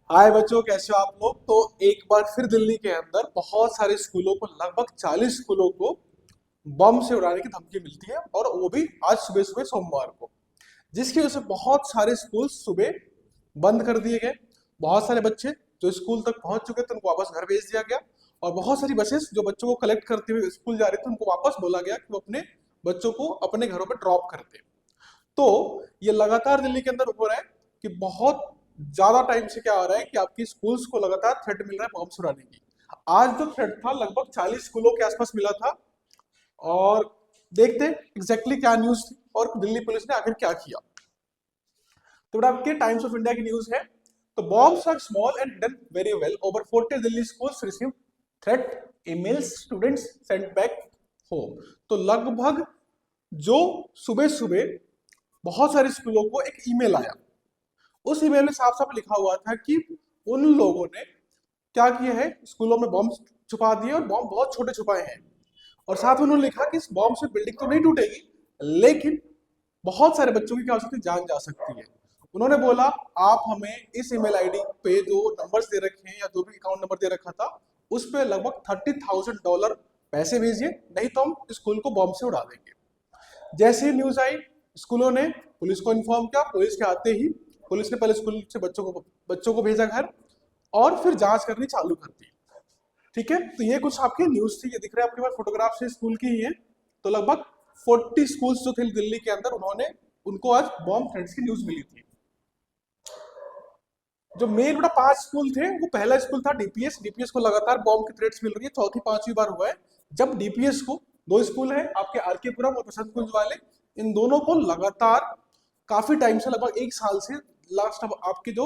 हाय बच्चों, कैसे हो आप लोग। तो एक बार फिर दिल्ली के अंदर बहुत सारे स्कूलों को, लगभग 40 स्कूलों को बम से उड़ाने की धमकी मिलती है, और वो भी आज सुबह सुबह सोमवार को, जिसकी वजह से बहुत सारे स्कूल सुबह बंद कर दिए गए। बहुत सारे बच्चे जो स्कूल तक पहुंच चुके थे उनको वापस घर भेज दिया गया, और बहुत सारी बसेस जो बच्चों को कलेक्ट करते हुए स्कूल जा रहे थे उनको वापस बोला गया कि वो अपने बच्चों को अपने घरों पर ड्रॉप कर दें। तो ये लगातार दिल्ली के अंदर हो रहा है कि बहुत ज्यादा टाइम से क्या हो रहा है कि आपकी स्कूल्स को लगातार थ्रेट मिल रहा है बॉम्ब उड़ाने की। आज जो थ्रेट था लगभग 40 स्कूलों के आसपास मिला था, और देखते हैं एग्जैक्टली क्या न्यूज थी और दिल्ली पुलिस ने आखिर क्या किया। तो बड़ा आपके टाइम्स ऑफ इंडिया की न्यूज है। तो bombs are small and hidden very well, over 40 Delhi schools receive threat emails, students sent back home. तो लगभग जो सुबह सुबह बहुत सारे स्कूलों को एक ईमेल आया। उस ईमेल में साफ साफ लिखा हुआ था कि उन लोगों ने क्या किया है, स्कूलों में बॉम्ब छुपा दिए और बॉम्ब बहुत छोटे छुपाए हैं। और साथ में उन्होंने लिखा कि इस बॉम्ब से बिल्डिंग तो नहीं टूटेगी, लेकिन बहुत सारे बच्चों की क्या हो सकती है, जान जा सकती है। उन्होंने बोला आप हमें इस ईमेल आईडी पे जो नंबर्स दे रखे हैं या जो भी अकाउंट नंबर दे रखा था उस पे लगभग $30,000 पैसे भेजिए, नहीं तो हम स्कूल को बॉम्ब से उड़ा देंगे। जैसे ही न्यूज आई, स्कूलों ने पुलिस को इन्फॉर्म किया। पुलिस के आते ही पुलिस ने पहले स्कूल से बच्चों को भेजा घर, और फिर जांच करनी चालू कर दी। ठीक है, तो ये कुछ आपकी न्यूज थी। ये दिख रहा है आपके पास फोटोग्राफ से स्कूल की ही है। तो लगभग 40 स्कूल्स जो थे दिल्ली के अंदर, उन्होंने उनको आज बॉम्ब थ्रेट्स की न्यूज मिली थी। जो मेन बड़ा 5 स्कूल थे, वो पहला स्कूल था डीपीएस। डीपीएस को लगातार बॉम्ब की थ्रेट्स मिल रही है, चौथी पांचवी बार हुआ है जब डीपीएस को, दो स्कूल है आपके आरकेपुरम और प्रशांत कुंज वाले, इन दोनों को लगातार काफी टाइम से, लगभग एक साल से, लास्ट अब आपके जो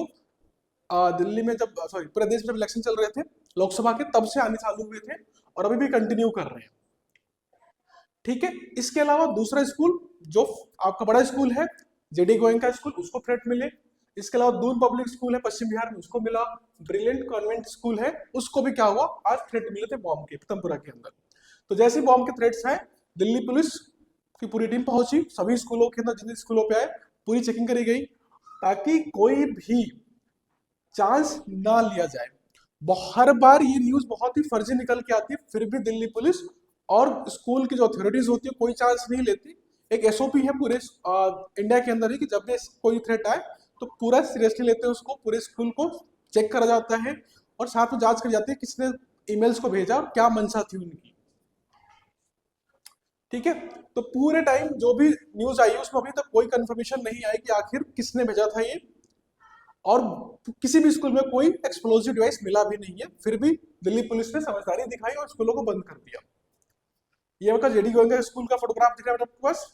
दिल्ली में जब, सॉरी, प्रदेश में जब इलेक्शन चल रहे थे लोकसभा के, तब से आने चालू हुए थे और अभी भी कंटिन्यू कर रहे हैं। ठीक है, इसके अलावा दूसरा स्कूल जो आपका बड़ा स्कूल है, जेडी गोयनका स्कूल, उसको थ्रेट मिले। इसके अलावा दून पब्लिक स्कूल है पश्चिम बिहार में, उसको मिला। ब्रिलियंट कॉन्वेंट स्कूल है, उसको भी क्या हुआ, आज थ्रेट मिले थे बॉम्ब के पीतमपुरा के अंदर। तो जैसे ही बॉम्ब के थ्रेट्स आए, दिल्ली पुलिस की पूरी टीम पहुंची, सभी स्कूलों के अंदर जिन स्कूलों पे आए पूरी चेकिंग करी गई, ताकि कोई भी चांस ना लिया जाए। हर बार ये न्यूज बहुत ही फर्जी निकल के आती है, फिर भी दिल्ली पुलिस और स्कूल की जो अथॉरिटीज होती है कोई चांस नहीं लेती। एक एसओपी है पूरे इंडिया के अंदर ही कि जब भी कोई थ्रेट आए तो पूरा सीरियसली लेते हैं उसको, पूरे स्कूल को चेक करा जाता है और साथ में जांच करी जाती है किसने ईमेल्स को भेजा और क्या मंशा थी उनकी। ठीक है, तो पूरे टाइम जो भी न्यूज आई है उसमें अभी तक कोई कंफर्मेशन नहीं आई कि आखिर किसने भेजा था ये, और किसी भी स्कूल में कोई एक्सप्लोजिव डिवाइस मिला भी नहीं है। फिर भी दिल्ली पुलिस ने समझदारी दिखाई और स्कूलों को बंद कर दिया। ये आपका जेडी गोयनका स्कूल का फोटोग्राफ दिख रहा है आपके पास।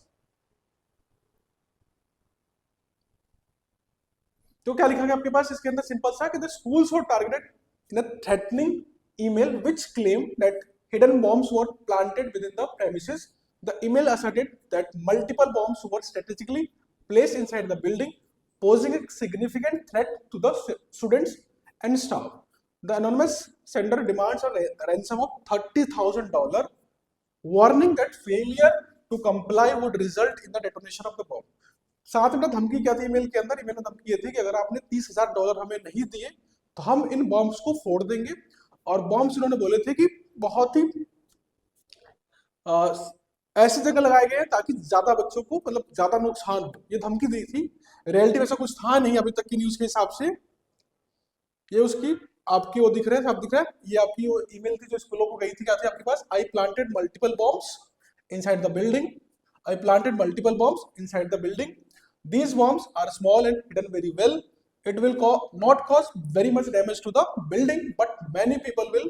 तो क्या लिखा गया आपके पास इसके अंदर, सिंपल सा कि the schools were targeted in a threatening email which claimed that hidden bombs were planted within the premises. The email asserted that multiple bombs were strategically placed inside the building, posing a significant threat to the students and staff. The anonymous sender demands a ransom of $30,000, warning that failure to comply would result in the detonation of the bomb. साथ में धमकी क्या थी email के अंदर, email में धमकी ये थी कि अगर आपने $30,000 हमें नहीं दिए तो हम इन बॉम्ब्स को फोड़ देंगे। और बॉम्ब्स इन्होंने बोले थे कि बहुत ही ऐसी जगह लगाए गए हैं ताकि ज्यादा बच्चों को, मतलब ज्यादा नुकसान हो, ये धमकी दी थी। रियलिटी में ऐसा कुछ था नहीं अभी तक की न्यूज के हिसाब से। ये उसकी आपकी वो दिख रहे हैं, सब दिख रहा है। ये आपकी वो ईमेल थी जो स्कूलों को गई थी, क्या थी आपके पास, I planted multiple bombs inside the building, I planted multiple bombs inside the building, these bombs are small and hidden very well, it will not cause very much damage to the building, but many people will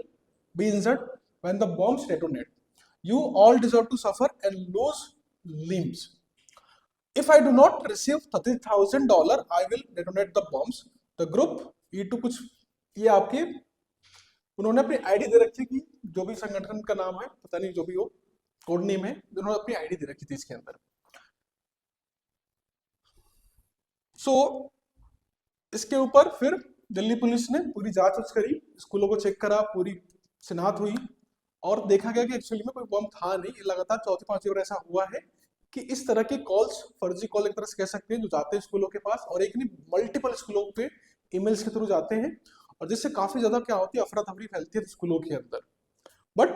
be injured when the bombs detonate, you all deserve to suffer and lose limbs, if I do not receive $30,000 I will detonate the bombs, the group E2 कुछ, ये आपके उन्होंने अपनी ID दे रखी कि जो भी संगठन का नाम है पता नहीं, जो भी हो कोड नेम है, उन्होंने अपनी आईडी दे रखी थी इसके अंदर। सो इसके ऊपर फिर दिल्ली पुलिस ने पूरी जांच करी, स्कूलों को चेक करा, पूरी शिनाख्त हुई और देखा गया कि एक्चुअली में कोई बम था नहीं। ये लगातार चौथी पांचवी बार ऐसा हुआ है कि इस तरह के कॉल्स, फर्जी कॉल एक तरह से कह सकते हैं, जो जाते हैं स्कूलों के पास, और एक नहीं मल्टीपल स्कूलों पे ईमेल्स के थ्रू जाते हैं, और जिससे काफी ज्यादा क्या होती है, अफरा तफरी फैलती है स्कूलों के अंदर। बट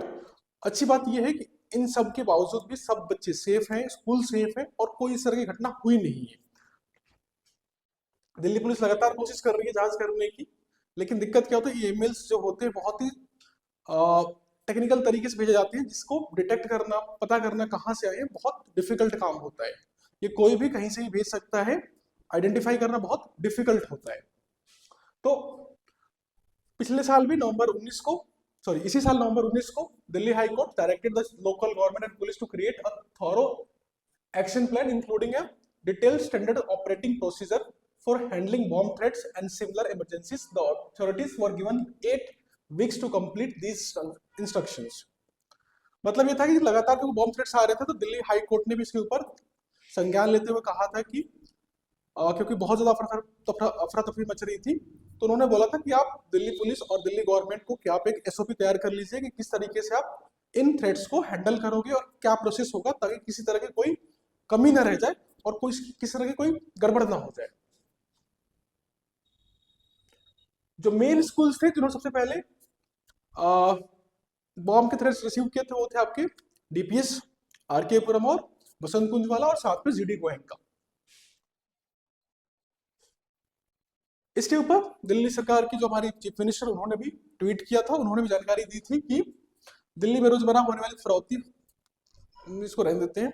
अच्छी बात यह है कि इन सब के बावजूद भी सब बच्चे सेफ हैं, स्कूल सेफ है, और कोई इस तरह की घटना हुई नहीं है। दिल्ली पुलिस लगातार कोशिश कर रही है जांच करने की, लेकिन दिक्कत क्या होता है, ये ईमेल्स जो होते हैं बहुत ही टेक्निकल तरीके से भेजे जाते हैं, जिसको डिटेक्ट करना, पता करना कहाँ से आए हैं, बहुत डिफिकल्ट काम होता है। ये कोई भी कहीं से भी भेज सकता है, आइडेंटिफाई करना बहुत डिफिकल्ट होता है। तो पिछले साल भी इसी साल नवंबर 19 को Delhi high court directed the local government and police to create a thorough action plan including a detailed standard operating procedure for handling bomb threats and similar emergencies. The authorities were given 8 weeks to complete these instructions. मतलब ये था कि लगातार जो bomb threats आ रहे थे, तो Delhi high court ने भी इसके ऊपर संज्ञान लेते हुए कहा था कि क्योंकि बहुत ज्यादा अफरा तफरी मच रही थी, तो उन्होंने बोला था कि आप दिल्ली पुलिस और दिल्ली गवर्नमेंट को क्या आप एक एसओपी तैयार कर लीजिए कि किस तरीके से आप इन थ्रेट्स को हैंडल करोगे और क्या प्रोसेस होगा, ताकि किसी तरह की कोई कमी ना रह जाए और कोई किसी तरह की कोई गड़बड़ ना हो जाए। जो मेन स्कूल्स थे जिन्होंने सबसे पहले बॉम्ब के थ्रेट्स रिसीव किए थे, वो थे आपके डीपीएस, आरके पुरम और बसंत कुंज वाला, और साथ में जीडी गोयनका। इसके ऊपर दिल्ली सरकार की जो हमारी चीफ मिनिस्टर, उन्होंने भी ट्वीट किया था, उन्होंने भी जानकारी दी थी कि दिल्ली में रोजमर्रा होने वाली फिरौती, इसको रहने देते हैं,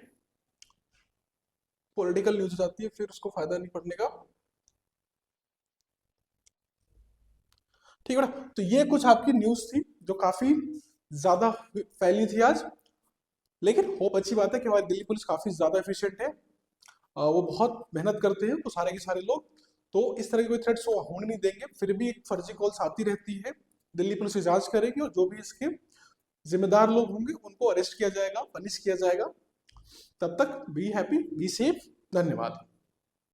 पॉलिटिकल न्यूज हो जाती है फिर उसको फायदा नहीं पड़ने का। ठीक है ना, तो ये कुछ आपकी न्यूज थी जो काफी ज्यादा फैली थी आज, लेकिन होप अच्छी बात है कि हमारी दिल्ली पुलिस काफी ज्यादा एफिशिएंट है, वो बहुत मेहनत करते हैं, तो सारे के सारे लोग, तो इस तरह के कोई थ्रेट्स वो होने नहीं देंगे। फिर भी एक फर्जी कॉल्स आती रहती है, दिल्ली पुलिस की जांच करेगी, और जो भी इसके जिम्मेदार लोग होंगे उनको अरेस्ट किया जाएगा, पनिश किया जाएगा। तब तक बी हैप्पी, बी सेफ, धन्यवाद।